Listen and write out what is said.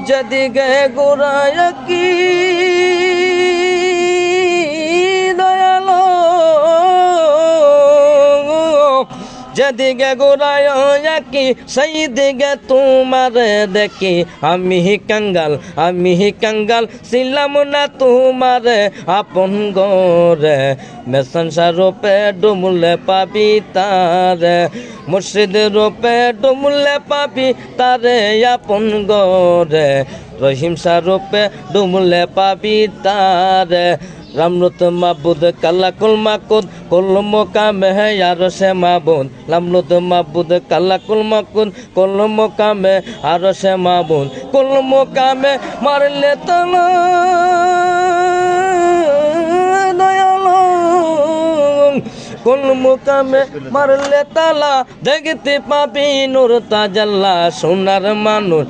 যেদিকে গোড়ায় কি দয়ালো যেদিকে গোড়ায় কি সেই দিকে তোমার দেখি আমি কাঙ্গাল ছিলাম না তোমার আপন গরে মেসান রূপে ডুমলে পাবি তারে মুর্শিদ রূপে ডুমলে পাবি তারে আপন গরে রহিম রূপে ডুমলে পাবি তারে রামরত মাবুদ কাল্লাকুল মাকুদ কুল মুকামে আরশে মাবুদ রামরত মাবুদ কাল্লাকুল মাকুদ কুল মুকামে আরশে মাবুদ কুল মুকামে মারলে তালা দয়ালো কুল মুকামে মারলে তালা দেখতে পাবি নূর তাজাল্লা সোনার মানুষ